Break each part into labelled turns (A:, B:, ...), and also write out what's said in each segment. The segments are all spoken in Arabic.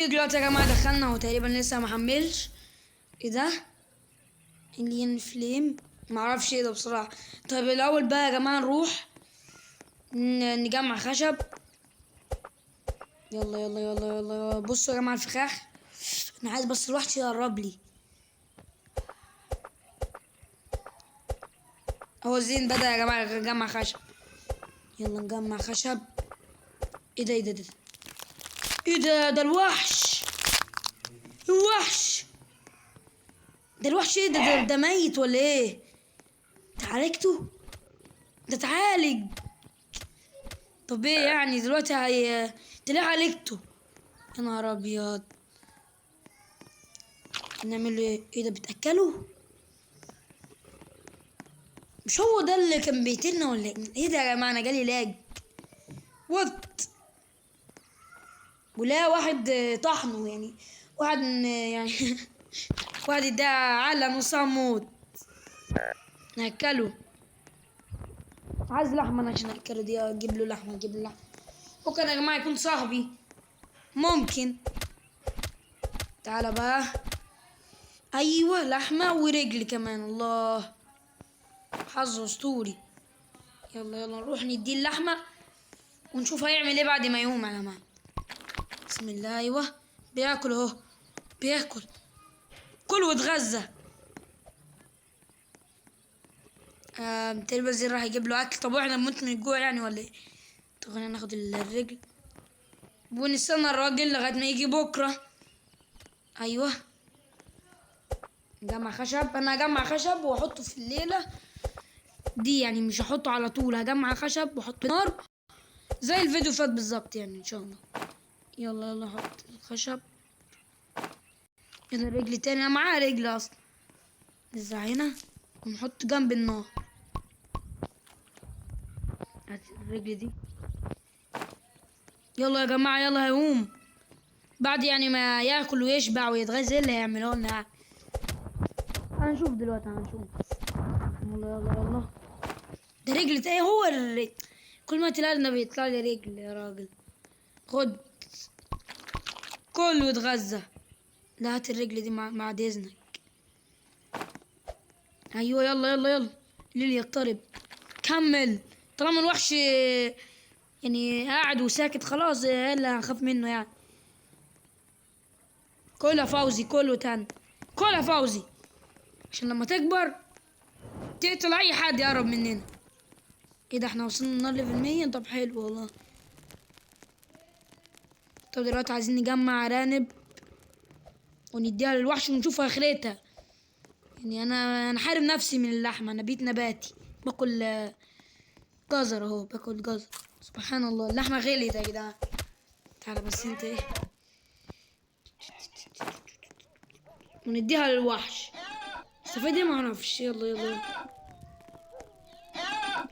A: دلوقتي يا جماعة دخلنا، هو تقريبا لسه ما حملش. ايه ده؟ الين فليم، معرفش ايه ده بصراحة. طيب الاول بقى يا جماعة نروح نجمع خشب. يلا يلا يلا يلا يلا. بصوا يا جماعة الفخاخ، انا عايز بس الوحش يقرب لي. هو الزين بدأ يا جماعة نجمع خشب. يلا نجمع خشب. ايه ده ايه ده ايه ده الوحش. الوحش ده الوحش ايه ده ميت ولا ايه؟ اتعالجته؟ ده اتعالج. طب ايه يعني دلوقتي تلاقي عالجته؟ يا نهار ابيض. نعمل ايه؟ ايه ده بتاكله؟ مش هو ده اللي كان بيقتلنا ولا ايه ده يا جماعه؟ انا جالي لاج. وات. ولا واحد طحنه يعني. واحد يعني واحد ادعى على نص موت. ناكله. عايز لحمه انا عشان اكله دي. اجيب له لحمه اجيب له لحمه. ممكن يا جماعه يكون صاحبي. ممكن. تعالى بقى. ايوه لحمه ورجل كمان. الله، حظ اسطوري. يلا يلا نروح نديه اللحمه ونشوف هيعمل ايه بعد ما يقوم يا جماعه. بسم الله. ايوه بياكل اهو. بياكل. كل واتغذى. تقريبا الزين راح يجيب له اكل. طب واحنا نموت من الجوع يعني ولا ايه؟ طب خلينا ناخد الرجل ونستنى الراجل لغايه ما يجي بكره. ايوه نجمع خشب. انا هجمع خشب واحطه في الليله دي، يعني مش هحطه على طول. هجمع خشب واحط نار زي الفيديو فات بالظبط يعني ان شاء الله. يلا يلا حط الخشب. يلا رجل تاني. انا معايا رجل اصلا. نزرع هنا ونحط جنب النار. هات الرجل دي. يلا يا جماعة يلا هيقوم. بعد يعني ما ياكل ويشبع ويتغذى، اللي هيعمله لنا يعني. هنشوف دلوقتي هنشوف. يلا يلا يلا. ده رجل ايه؟ هو الرجل. كل ما تلاقينا بيطلع لي رجل يا راجل. خد. كله يتغذى. لا هات الرجل دي مع اذنك. ايوه يلا يلا يلا. ليل يقترب. كمل. طالما الوحش يعني قاعد وساكت خلاص، ايه اللي هنخاف منه يعني؟ كلها فوزي. كله تاني. كلها فوزي عشان لما تكبر تقتل اي حد يقرب مننا. ايه ده احنا وصلنا النار ليفل 100. طب حلو والله. طب دلوقتي عايزين نجمع ارانب ونديها للوحش ونشوف اخرتها. يعني انا حارم نفسي من اللحمه. انا بيت نباتي. باكل جزر اهو. باكل جزر. سبحان الله اللحمه غليت يا جدعان. تعالى بس انت ايه. ونديها للوحش. استفاد ايه معرفش. يلا يلا يلا.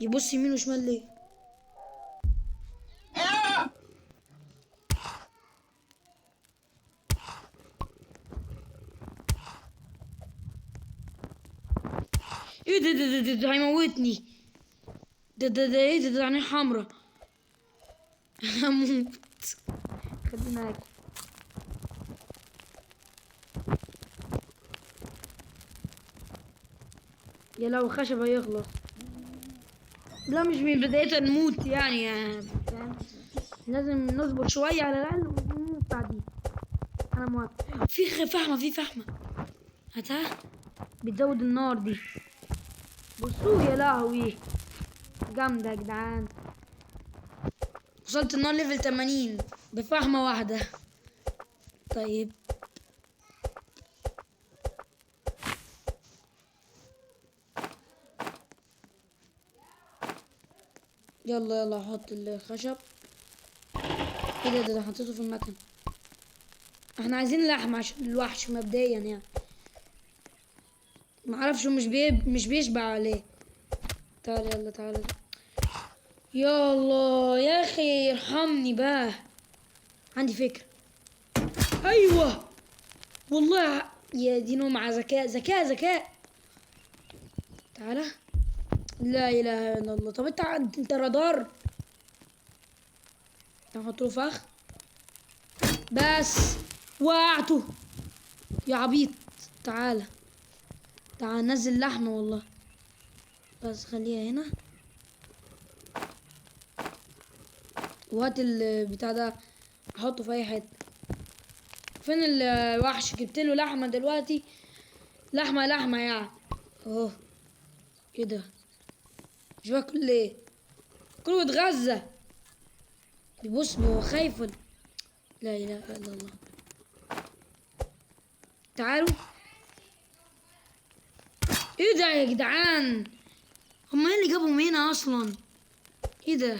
A: يبص يمين وشمال ليه؟ ايه ده هيموتني. ده ايه ده عينيه حمرا. هموت. خلينا اكل. يا لو خشب هيخلص. لا مش من بدايتها نموت يعني فاهم؟ لازم نصبر شوية على الأقل ونموت بعدين. أنا موافق. في فحمة في فحمة. هاتها. بتزود النار دي. بصوا يا لهوي. جامدة يا جدعان. وصلت النار ليفل 80 بفحمة واحدة. طيب يلا يلا احط الخشب. ايه ده حطيته في المكان. احنا عايزين لحمة عشان الوحش مبدئيا يعني. معرفش مش بيشبع عليه. تعال يلا تعال. يا الله يا اخي ارحمني بقى. عندي فكرة. ايوه والله يا دينو. مع ذكاء ذكاء ذكاء. تعالى. لا اله الا الله. طب انت رادار. نحط له فخ بس. وقعته يا عبيط. تعالى تعالى نزل لحمة والله، بس خليها هنا. وهات البتاع ده احطه في اي حتة. فين الوحش؟ جبت له لحمة دلوقتي، لحمة يعني اهو. ايه ده؟ مش باكل ليه؟ كله اتغذى. بيبص هو خايف لا اله الا الله. تعالوا. ايه ده يا جدعان؟ هما ايه اللي جابهم هنا اصلا؟ ايه ده؟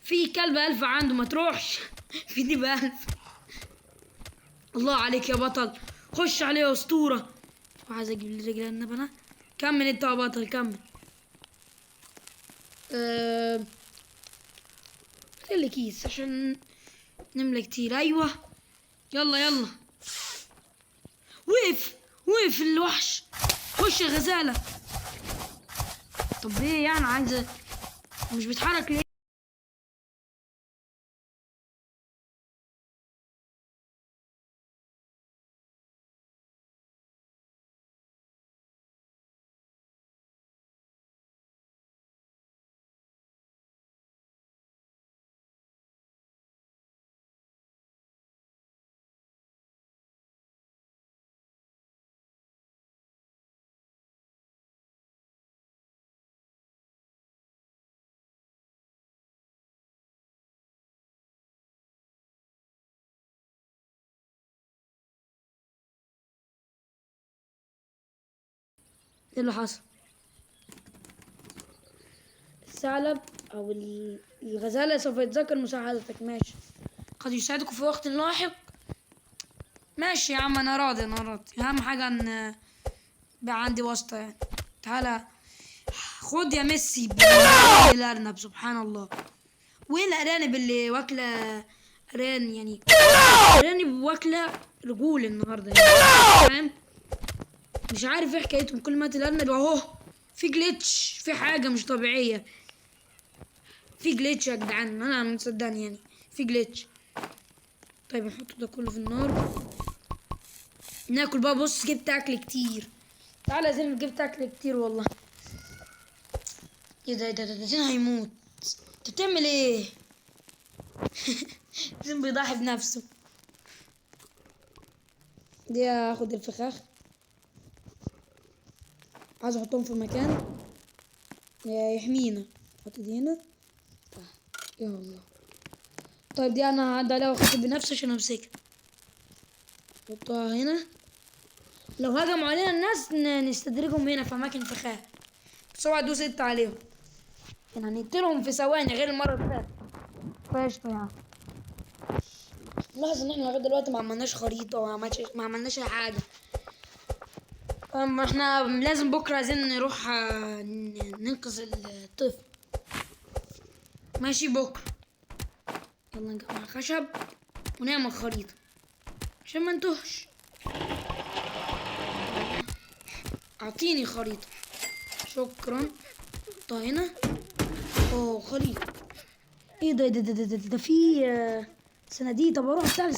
A: في كلب الف عنده، ما تروحش. في دي بألف. الله عليك يا بطل، خش عليه يا اسطوره. وعايز اجيب لي رجل النبي انا. كمل انت يا بطل كمل. خلي كيس عشان نملى كتير. ايوه يلا يلا. وقف الوحش. خش يا غزاله. طب ايه يعني عايزه مش بيتحرك ليه؟ ايه اللي حصل؟ الثعلب او الغزاله سوف يتذكر مساعدتك. ماشي، قد يساعدكم في وقت لاحق. ماشي يا عم، انا راضي انا راضي. اهم حاجه ان بقى عندي واسطه يعني. تعالى خد يا ميسي. الارنب سبحان الله. وين الارانب اللي واكله اران يعني؟ ارانب واكله رجول النهارده يعني، فاهم؟ مش عارف ايه حكايتهم. كل ما الارنب اهو. في جليتش، في حاجه مش طبيعيه. في جليتش يا جدعان، انا مصدقني يعني. في جليتش. طيب نحط ده كله في النار. ناكل بقى. بص جبت اكل كتير. تعالى يا زلمه، جبت اكل كتير والله. ايه ده زين هيموت. انت بتعمل ايه؟ زين بيضحي بنفسه. دي هاخد الفخاخ، عايز احطهم في مكان يحمينا. احط دي هنا. يا الله. طيب دي انا هعدي عليها واخد بنفسي عشان امسكها. احطها هنا. لو هجموا علينا الناس نستدرجهم هنا في اماكن فخاخ. بس اوعى تدوس انت عليهم، يعني هنقتلهم في ثواني غير المره اللي فاتت. فقشطة يعني. لاحظ ان احنا لغايه دلوقتي ما عملناش خريطه ما عملناش اي حاجه. احنا لازم بكره عايزين نروح ننقذ الطفل. ماشي بكره. يلا نجمع خشب ونعمل خريطه عشان ما نتوهش. اعطيني خريطه. شكرا. حطها هنا. اوه خريطه. ايه ده في صناديق. طب اروح بتاع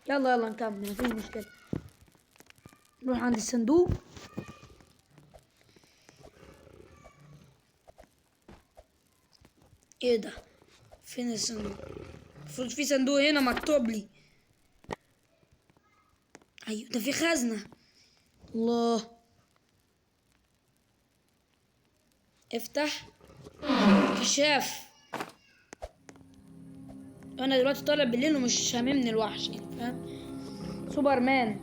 A: يلا يلا نكمل مفيش مشكله. نروح عند الصندوق. ايه ده؟ فين الصندوق؟ المفروض في صندوق هنا مكتوب لي. ايوه ده في خزنة. الله. افتح. كشاف. انا دلوقتي طالع بالليل ومش هاممني الوحش يعني، فاهم؟ سوبرمان.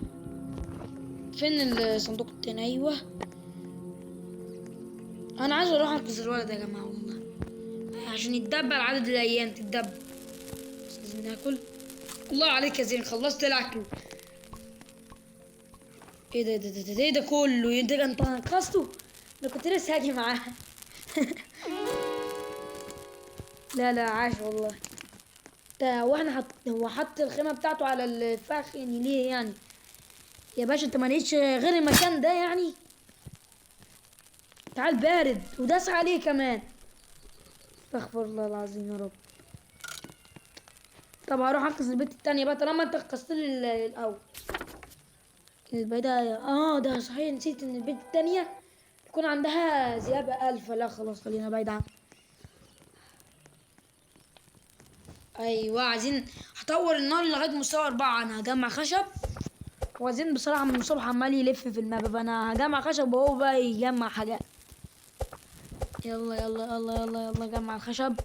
A: فين الصندوق التاني؟ ايوه. انا عايز اروح انقذ الولد يا جماعة والله، عشان يتدبر عدد الايام تتدبر. بس لازم ناكل. الله عليك يا زين، خلصت الاكل. ايه ده كله؟ انت انقذته؟ انا كنت لسه هاجي معاه. لا عاش والله. ده هو حط الخيمه بتاعته على الفخ يعني ليه يعني؟ يا باشا انت ما لقيتش غير المكان ده يعني؟ تعال بارد وداس عليه كمان. استغفر الله العظيم يا رب. طب هروح انقذ البت التانية بقى طالما انت انقذت لي الاول. البداية ده صحيح، نسيت ان البت التانية يكون عندها ذئاب ألف. لا خلاص خلينا بعيد عنها. ايوه عايزين هطور النار لغاية مستوى 4. انا هجمع خشب، وعايزين بصراحة من الصبح عمال يلف في الماب، فانا هجمع خشب وهو بقى يجمع حاجات. يلا يلا يلا يلا يلا جمع الخشب.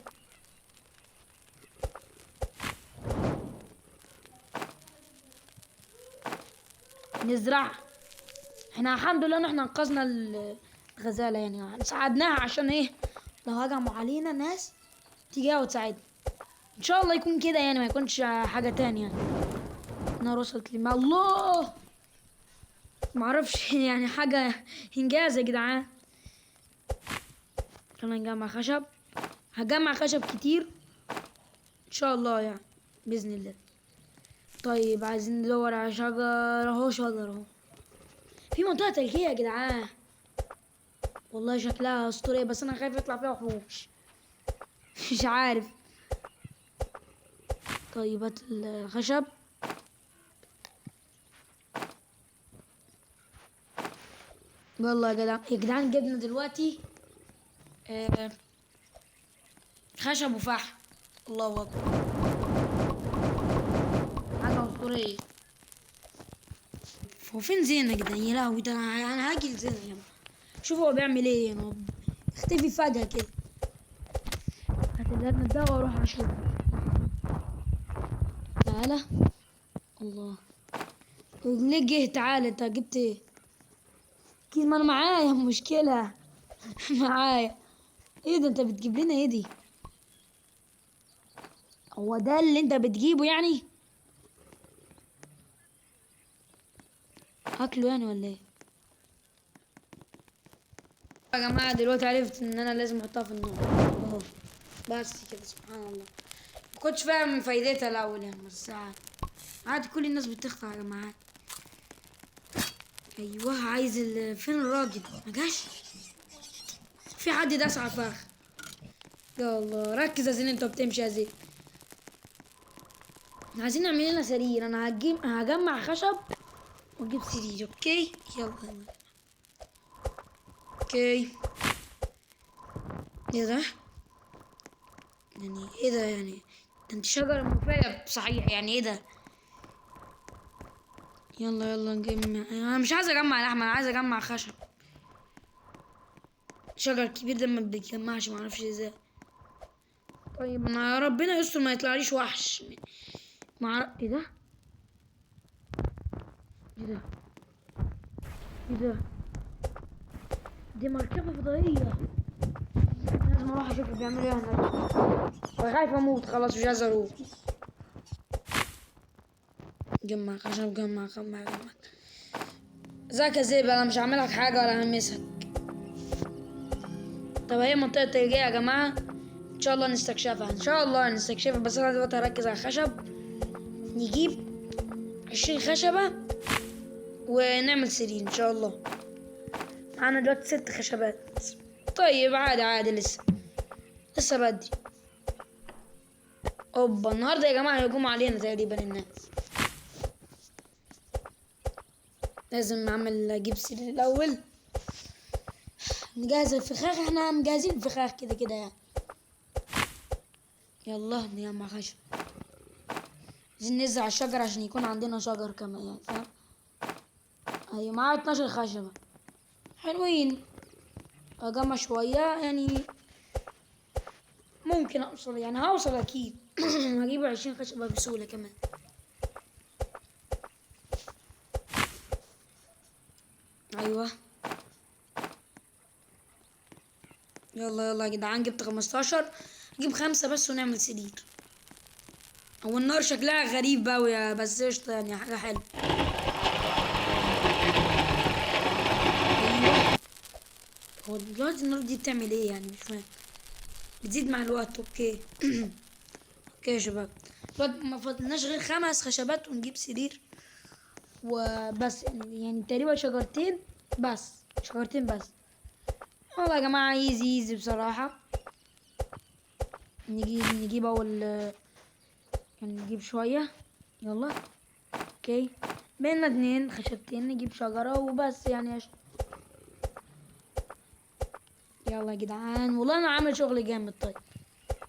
A: نزرع. احنا الحمد لله ان احنا انقذنا الغزالة، يعني ساعدناها عشان ايه لو هجموا علينا ناس تيجي وتساعدنا. ان شاء الله يكون كده يعني، ما يكونش حاجة تانية يعني. النار وصلت لي الله، معرفش يعني حاجة انجاز يا جدعان. خلينا نجمع خشب، هجمع خشب كتير ان شاء الله يعني باذن الله. طيب عايزين ندور على شجر اهو، شجر اهو. في منطقة تلجية يا جدعان، والله شكلها اسطورية، بس انا خايف يطلع فيها وحوش. مش عارف. طيب هات الخشب. يلا يا جدعان يا جدعان، جبنا دلوقتي آه خشب وفحم. الله اكبر، حاجة اسطورية. هو فين زين يا جدعان؟ يا لهوي، ده انا هاجي لزين يا جماعة. شوف هو بيعمل ايه يعني، اختفي فجأة كده. هتلاقينا الدواء واروح اشوف. تعالى. الله، ليه جه؟ تعالى انت جبت ايه؟ اكيد ما انا معايا مشكلة. معايا. ايه ده انت بتجيب لنا ايه دي؟ هو ده اللي انت بتجيبه يعني؟ اكله يعني ولا ايه؟ يا جماعة دلوقتي عرفت ان انا لازم احطها في النار اهو. بس كده سبحان الله، ما كنتش فاهم فايدتها الاول يعني، بس عادي كل الناس بتخطأ يا جماعة. ايوه عايز فين الراجل؟ ما جاش. في حد داس على الفخ. يا الله ركز يا زين، انت بتمشي يا زين. عايزين نعمل لنا سرير. انا هجمع خشب واجيب سرير. اوكي يلا يلا. اوكي. ايه ده يعني؟ ايه ده يعني؟ ده انت شجرة مفيدة صحيح يعني، ايه ده؟ يلا يلا نجمع. انا مش عايز اجمع لحمة، انا عايز اجمع خشب. شجر كبير ده ما بيتجمعش، معرفش ازاي. طيب انا ربنا يستر ما يطلعليش وحش. ايه ده؟ ايه ده؟ ايه ده؟ دي مركبة فضائية. لازم اروح اشوف بيعملوا ايه هناك. خايف اموت خلاص، مش عايز اروح. جمع خشب، جمع جمع جمع. ازيك يا زيب؟ انا مش هعملك حاجة ولا همسك. طب هي منطقة تلجية يا جماعة، ان شاء الله نستكشفها، ان شاء الله نستكشفها. بس انا دلوقتي هركز على الخشب. نجيب 20 خشبة ونعمل سرير ان شاء الله. معانا دلوقتي 6 خشبات. طيب عادي عادي، لسه بدري. اوبا النهارده يا جماعة هيقوم علينا تقريبا الناس. لازم اجيب سرير الاول. نجهز الفخاخ، احنا مجهزين الفخاخ كده كده يعني. يلا نجمع خشب. عايزين نزرع الشجر عشان يكون عندنا شجر كمان يعني، فاهم؟ ايوه معايا 12 خشبة حلوين. اجمع شوية يعني، ممكن اوصل يعني، هوصل اكيد. هجيب 20 خشبة بسهولة كمان. ايوه يلا يلا يا جدعان، جبت 15. نجيب 5 بس ونعمل سرير. هو النار شكلها غريب اوي يا، بس قشطة يعني حاجة حلوة. ايوه. هو دلوقتي النار دي بتعمل ايه يعني؟ مش فاهم. بتزيد مع الوقت. اوكي. اوكي يا شباب، دلوقتي ما فضلناش غير 5 خشبات ونجيب سرير وبس. يعني تقريبا شجرتين بس، شجرتين بس. والله يا جماعة ايزي ايزي بصراحة. نجيب اول يعني نجيب شوية. يلا. اوكي. بينا 2 خشبتين، نجيب شجرة وبس يعني يلا يا جدعان، والله انا عامل شغل جامد. طيب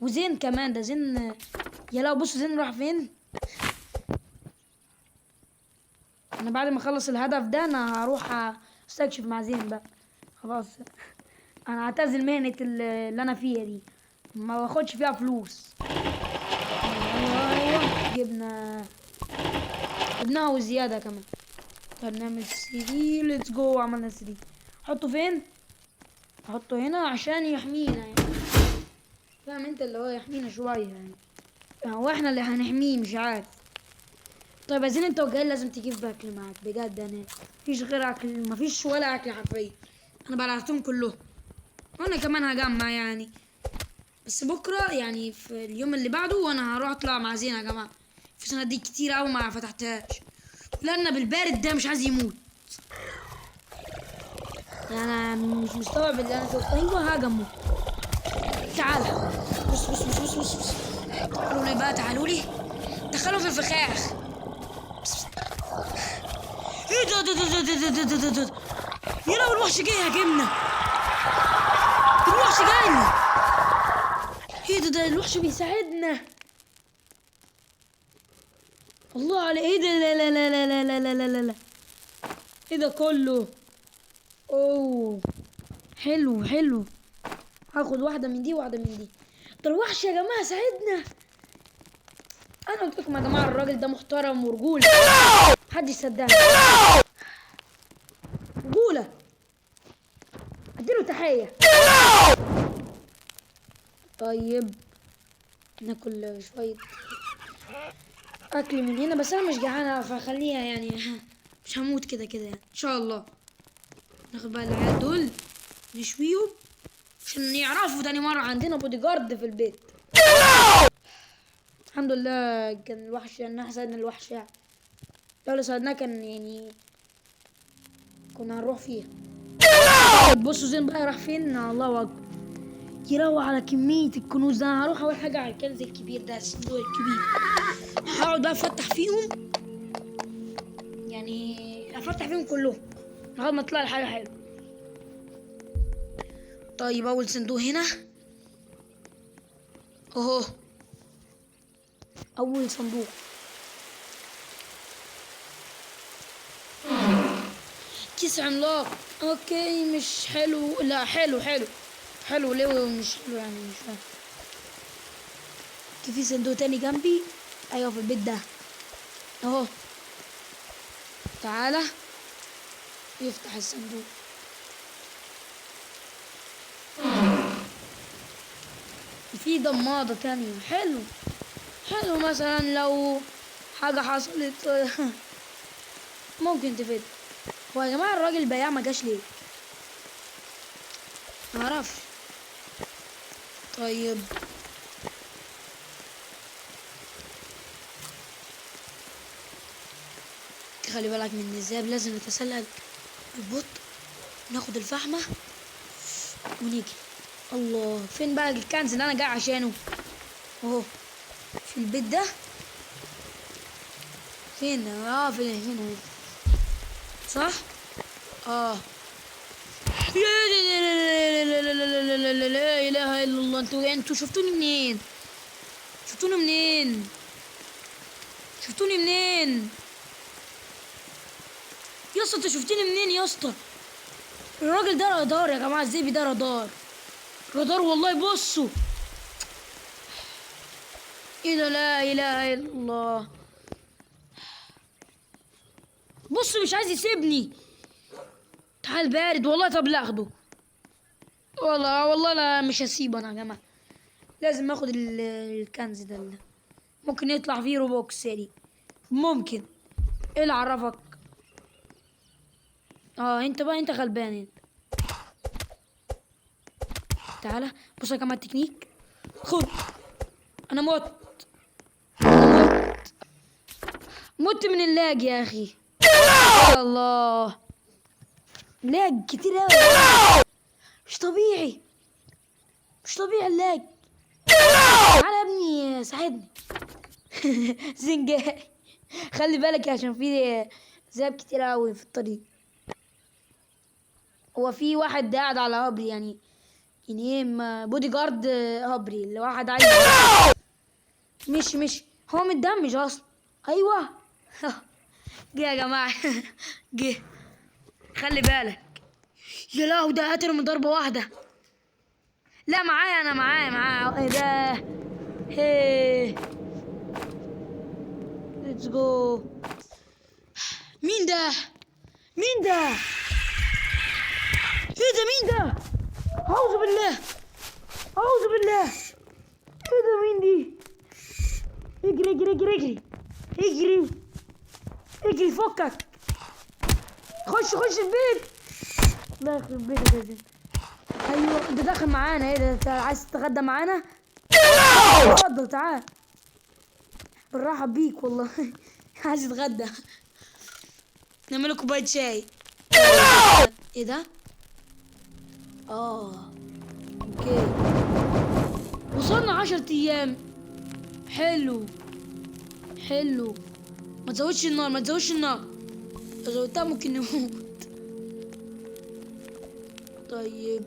A: وزين كمان، ده زين. يا لا بصوا زين راح فين. انا بعد ما اخلص الهدف ده انا هروح استكشف مع زين بقى. خلاص انا هعتزل مهنة اللي انا فيها دي، ما باخدش فيها فلوس. ايوه جبناها وزيادة كمان. طب نعمل 3، ليتس جو. عملنا 3. احطه فين؟ احطه هنا عشان يحمينا يعني، فاهم انت، اللي هو يحمينا شوية يعني، هو احنا اللي هنحميه مش عارف. طيب عايزين انت وجاي لازم تجيب اكل معاك بجد، انا مفيش غير اكل، مفيش ولا اكل حرفيا، انا بلعتهم كلهم. وانا كمان هجمع يعني، بس بكره يعني في اليوم اللي بعده وانا هروح اطلع مع زينة يا جماعه، في صناديق كتير قوي ما فتحتهاش، لان بالبارد ده مش عايز يموت. يعني انا مش مستوعب اللي انا شفته. ايوه هاجمه. تعال. بص. تعالوا لي بقى، تعالوا لي. دخلوا في الفخاخ. ايه ده. يا لو الوحش جاي يهاجمنا. الوحش جاي. ايه ده الوحش بيساعدنا. الله على ايه ده. لا. ايه ده كله. اوه حلو. هاخد واحدة من دي وواحدة من دي. ده الوحش يا جماعة ساعدنا. انا قلت لكم يا جماعة الراجل ده محترم ورجولة، محدش يصدقني. رجولة. اديله تحية. طيب ناكل شوية اكل من هنا، بس انا مش جعانة فخليها يعني مش هموت كده يعني ان شاء الله. ناخد بقى العيال دول نشويهم عشان يعرفوا تاني مرة عندنا بودي جارد في البيت. الحمد لله كان الوحش ان احنا ساعدنا الوحش يعني، لو ساعدناه كان يعني كنا هنروح فيها. طيب بصوا زين بقى راح فين. الله اكبر، يروح على كمية الكنوز ده. انا هروح اول حاجة على الكنز الكبير ده، الصندوق الكبير، هقعد بقى افتح فيهم يعني، افتح فيهم كلهم لغاية ما اطلع لي حاجة حلوة. طيب اول صندوق هنا اهو، اول صندوق. كيس عملاق. اوكي مش حلو. لا حلو ليه مش حلو يعني، مش فاهم. في صندوق تاني جنبي. ايوه في البيت ده اهو. تعالى يفتح الصندوق. في ضمادة تانية. حلو مثلا لو حاجة حصلت ممكن تفيد. هو يا جماعة الراجل البياع ما جاش ليه؟ معرفش. طيب خلي بالك من النزاب، لازم نتسلل ببطء، ناخد الفحمة ونيجي. الله فين بقى الكنز اللي انا جاي عشانه؟ اهو في البيت ده. فين؟ فين هنا صح؟ اه. لا اله الا الله. انتوا شفتوني منين؟ شفتوني منين يا اسطى؟ انت شفتني منين يا اسطى؟ الراجل ده رادار يا جماعه، الزيبي ده رادار والله. بصوا ايه ده، لا اله الا الله. بصوا مش عايز يسيبني. تعال بارد والله. طب لا اخده والله لا مش هسيبه انا يا جماعه، لازم اخد الكنز ده اللي ممكن يطلع فيه روبوكس يعني، ممكن. ايه اللي عرفك؟ انت بقى انت غلبان انت. تعالى بص يا جماعه التكنيك. خد. انا مت من اللاج يا اخي. يا الله لاج كتير اوي، مش طبيعي اللاج. تعالى يا ابني ساعدني. زنجاي. خلي بالك عشان في ذئاب كتير أوي في الطريق. هو في واحد قاعد على هبري يعني ايه بودي جارد هبري اللي واحد عايز. مش هو متدمج اصلا. ايوه. جه يا جماعه. جه. خلي بالك. يا لهوي ده قتل من ضربه واحده. لا معايا انا معايا ايه ده. هي ليتس جو. مين ده؟ مين ده؟ ايه ده مين ده؟ اعوذ بالله. اعوذ بالله. ايه ده مين دي؟ اجري اجري اجري اجري اجري اجري فكك. خش البيت. لا يخرب بيتك يا زين. ايوه انت داخل معانا. ايه ده انت عايز تتغدى معانا؟ اتفضل تعال. بالراحه بيك والله. عايز تتغدى. نعمل لك كوبايه شاي. ايه ده؟ اوكي. وصلنا 10 ايام. حلو. ما تزودش النار لو زودتها ممكن نموت. طيب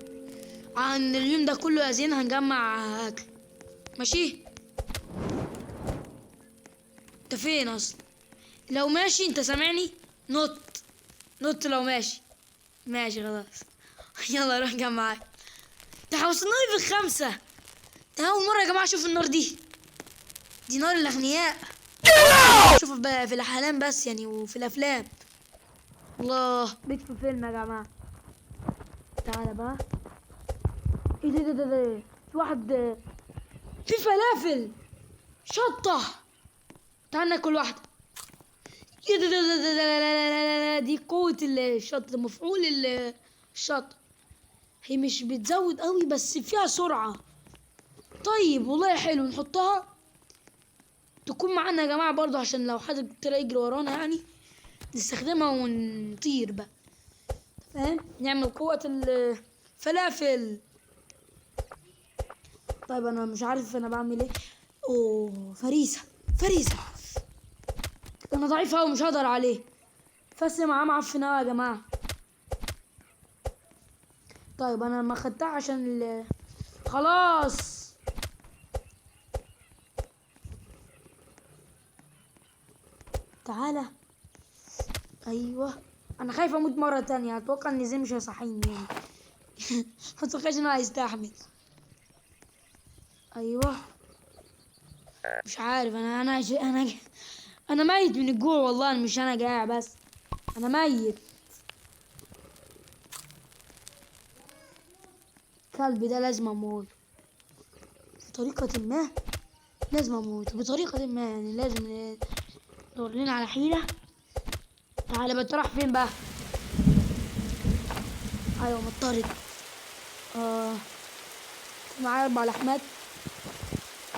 A: عن اليوم ده كله يا زين هنجمع اكل. ماشي. انت فين اصلا؟ لو ماشي انت سامعني نط لو ماشي خلاص. يلا روح جمع اكل. ده وصلنا لي في 5. ده اول مره يا جماعه اشوف النار دي نار الاغنياء. اشوفها في الاحلام بس يعني وفي الافلام. الله بيت في فيلم يا جماعه. تعالى بقى. ايه ده في واحد في فلافل شطه. تعال ناكل واحده. ايه ده دي قوه الشطه. مفعول الشطه. هي مش بتزود قوي بس فيها سرعه. طيب والله حلو نحطها تكون معانا يا جماعه برضو عشان لو حد طلع يجري ورانا يعني نستخدمها ونطير بقى. فاهم؟ نعمل قوة الفلافل. طيب انا مش عارف انا بعمل ايه. فريسة. انا ضعيف اوي مش هقدر عليه. فس معاه معفن اوي يا جماعة. طيب انا ما خدتها عشان خلاص. تعالى. ايوه انا خايف اموت مرة تانية. اتوقع ان زي مش هيصحيني يعني. ما اتوقعش انه هيستحمل. ايوه مش عارف انا ميت من الجوع والله. مش انا جاع بس انا ميت. كلبي ده لازم اموت بطريقة ما. يعني لازم ندور لنا على حيلة. تعالى بتروح فين بقى؟ ايوه مضطرد. معايا 4 لحمات.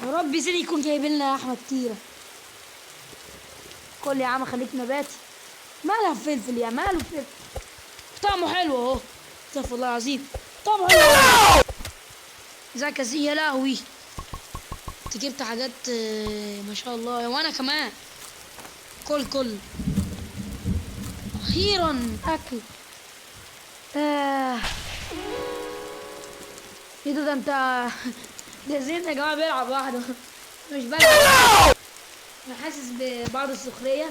A: يا رب زين يكون جايب لنا لحمة كتيرة. كل يا عم خليك نباتي. مالها فلفل يا ماله فلفل. طعمه حلو اهو. استغفر الله العظيم. طعمه حلو. ازيك يا لهوي. انت جبت حاجات ما شاء الله. وانا كمان. كل اخيرا اكل. ايه ده انت. ده زين يا جماعه بيلعب لوحده. مش بلعب. انا حاسس ببعض السخريه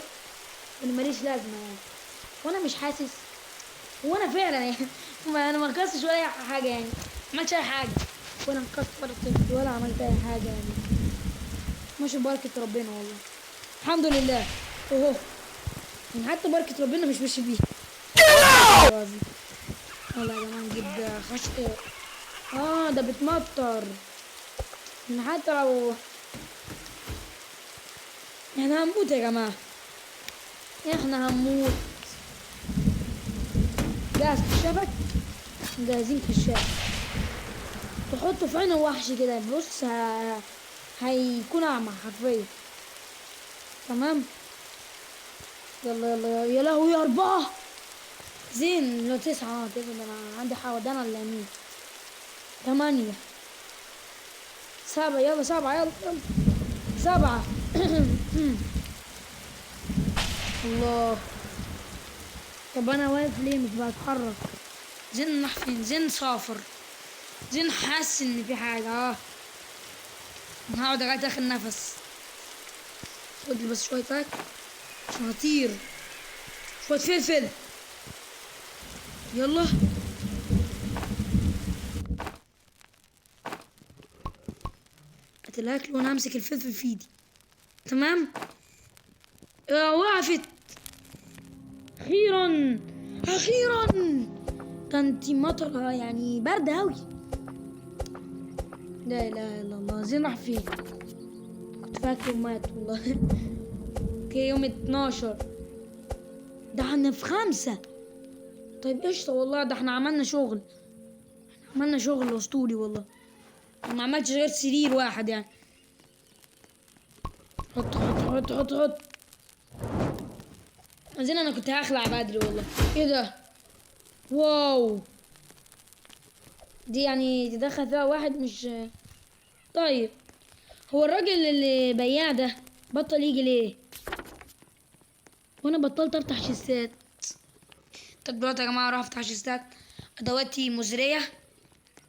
A: ان ماليش لازمه يعني. وانا مش حاسس. وانا فعلا يعني. انا ما كسرتش ولا اي حاجه يعني. ما عملتش اي حاجه. وانا مكسر ولا عملت اي حاجه يعني. ماشي ببركه ربنا والله. الحمد لله. يعني حتى بركه ربنا مش ماشي بيها. يلا يا جماعه نجيب خشب. ده بتمطر. ان حتى لو احنا هنموت يا جماعه. احنا هنموت. جاهز كشافك. جاهزين كشاف. تحطه في عين الوحش كده. بص هيكون اعمى حرفيا. تمام. يلا يا لهوي 4. زين لو 9 كده. انا عندي حوادث ولا يمين. 8 7. يلا 7 يلا 7. الله. طب انا واقف ليه مش بتحرك؟ زين راح فين؟ زين صافر. زين حاسس ان في حاجة. انا هقعد لغاية اخر نفس. خد لي بس شوية اكل عشان هطير. شوية فلفل. يلا. هات الاكل وانا همسك الفلفل في ايدي. تمام. وقفت. اخيرا اخيرا. ده انتي مطرة يعني باردة اوي. لا اله الا الله. زين راح فين؟ كنت فاكره مات والله. اوكي يوم 12. ده احنا في 5. طيب قشطة والله. ده احنا عملنا شغل. عملنا شغل اسطوري والله. ما عملتش غير سرير واحد يعني. حط حط حط حط حط. زين انا كنت هخلع بدري والله. ايه ده؟ واو. دي يعني تدخل فيها واحد مش. طيب. هو الراجل اللي بياع ده بطل يجي ليه؟ وانا بطلت افتح شيستات. طب دلوقتي يا جماعه اروح افتح شيستات. ادواتي مزريه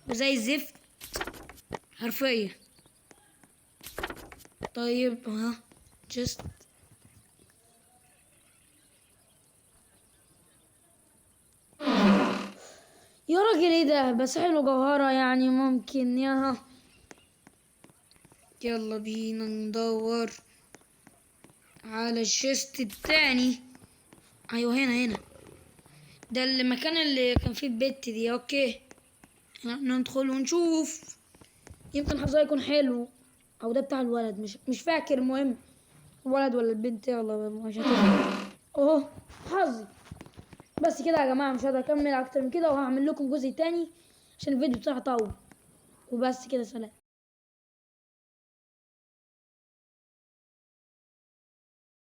A: وزي الزفت حرفيا. طيب جست. يا راجل ايه ده؟ بس حلو جوهرة يعني ممكن يا. يلا بينا ندور على الشيست التاني. ايوه هنا. ده المكان اللي كان فيه البت دي. اوكي ندخل ونشوف. يمكن حظها يكون حلو. او ده بتاع الولد. مش فاكر. المهم الولد ولا البنت. يلا مش هتفرق. اهو حظي. بس كده يا جماعه مش هقدر اكمل اكتر من كده. وهعمل لكم جزء تاني عشان الفيديو بتاعي طول. وبس كده. سلام.